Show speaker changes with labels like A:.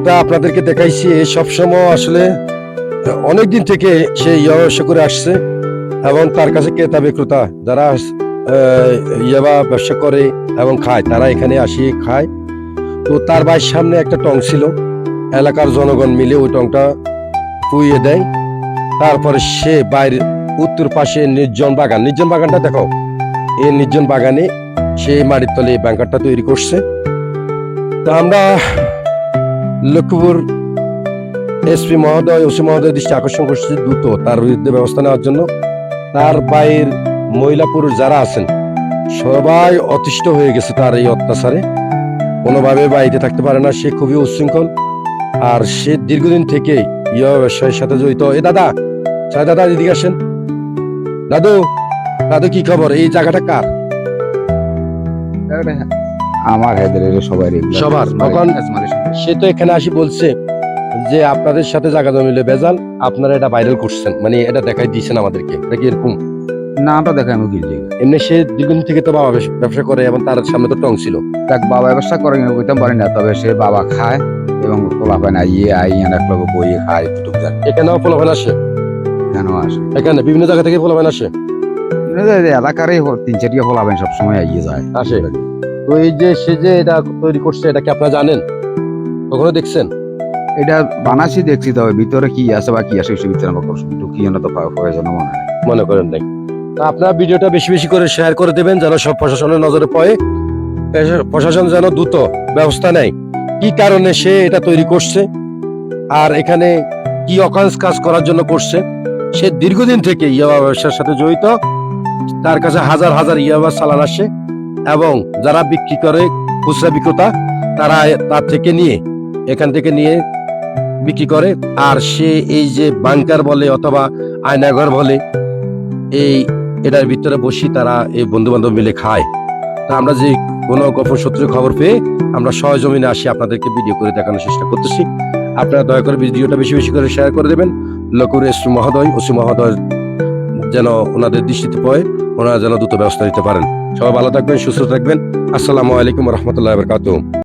A: একটা আপনাদেরকে দেখাইছি, সবসময় আসলে অনেকদিন থেকে সে ব্যবসা করে আসছে এবং তার কাছে ক্রেতা বিক্রেতা যারা ইয়াবা ব্যবসা করে এবং খায় তারা এখানে আসি খায়। তো তার বাড়ির সামনে একটা টং ছিল, এলাকার জনগণ মিলে ওই টংটা পুইয়ে দেয়। তারপরে সে বাইরের উত্তর পাশে নির্জন বাগানটা দেখো, এই নির্জন বাগানে সে মাটির তলে এই বাংকারটা তৈরি করছে। তো আমরা লক্ষ্মীপুর এসপি মহোদয়, ওসি মহোদয় দৃষ্টি আকর্ষণ করছি দ্রুত তার বিরুদ্ধে ব্যবস্থা নেওয়ার জন্য। তার বাইরের মহিলা পুরুষ যারা আছেন সবাই অতিষ্ঠ হয়ে গেছে তার এই অত্যাচারে, কোনোভাবে বাড়িতে থাকতে পারে না। সে খুবই উচ্ছৃঙ্খল আর সে দীর্ঘদিন থেকে ইয়াবা ব্যবসায়ের সাথে জড়িত। দাদা এদিকে আসেন। দাদু কি খবর? এই জায়গাটা কার?
B: আমার হেদের
A: সবার। তখন সে তো এখানে আসি বলছে যে আপনাদের সাথে জায়গা জমিলে বেজাল, আপনারা এটা ভাইরাল করছেন, মানে এটা দেখাই দিয়েছেন আমাদেরকে, এটা কি এরকম?
B: না, আমরা দেখাই আমি গিয়ে
A: এমনি সে দীর্ঘদিন থেকে তো বাবা ব্যবসা করে এবং তার সামনে তো টং ছিল।
B: দেখ, বাবা ব্যবসা করে বুঝতে পারি না, তবে সে বাবা খায় এবং পোলা পায় না এক লোক বই খায় টুক যায়।
A: এখানেও পোলাপান আসে?
B: কেন আসে?
A: এখানে বিভিন্ন জায়গা থেকে পোলাপান আসে,
B: এলাকারই 3-4টা পোলা পায় সবসময় যায়
A: আসে। তো এই যে সে যে এটা তৈরি করছে, এটা কি আপনারা জানেন? কখনো দেখছেন?
B: এটা বানাসি দেখছি, তবে ভিতরে কি আছে বা কি আছে ভিতরে আমার ঢুকিয়ে না তো প্রয়োজন
A: মনে করেন নাই। তা আপনারা ভিডিওটা বেশি বেশি করে শেয়ার করে দেবেন যেন সব প্রশাসনের নজরে পড়ে, প্রশাসন যেন দ্রুত ব্যবস্থা নেয় কি কারণে সে এটা তৈরি করছে আর এখানে কি অকাজ কাজ করার জন্য করছে। সে দীর্ঘদিন থেকে ইয়াবা ব্যবসার সাথে জড়িত, তার কাছে হাজার হাজার ইয়াবা চালান আসে এবং যারা বিক্রি করে খুচরা বিক্রেতা তারা তার থেকে নিয়ে এখান থেকে নিয়ে বিক্রি করে। আর সে এই যে বাংকার বলে অথবা আয়নাঘর বলে, এটার ভিতরে বসি তারা এই বন্ধু বান্ধব মিলে খায়। তা আমরা যে কোনো গোপন সূত্রে খবর পেয়ে আমরা সহজমিনে আসি আপনাদেরকে ভিডিও করে দেখানোর চেষ্টা করতেছি। আপনারা দয়া করে ভিডিওটা বেশি বেশি করে শেয়ার করে দেবেন। লক্ষ্মীপুর এসপি মহোদয়, ওসি মহোদয় যেন ওনাদের দৃষ্টিতে পড়ে, ওনারা যেন দ্রুত ব্যবস্থা নিতে পারেন। সবাই ভালো থাকবেন, সুস্থ থাকবেন। আসসালামু আলাইকুম রহমতুল্লাহ বরকাতুহ।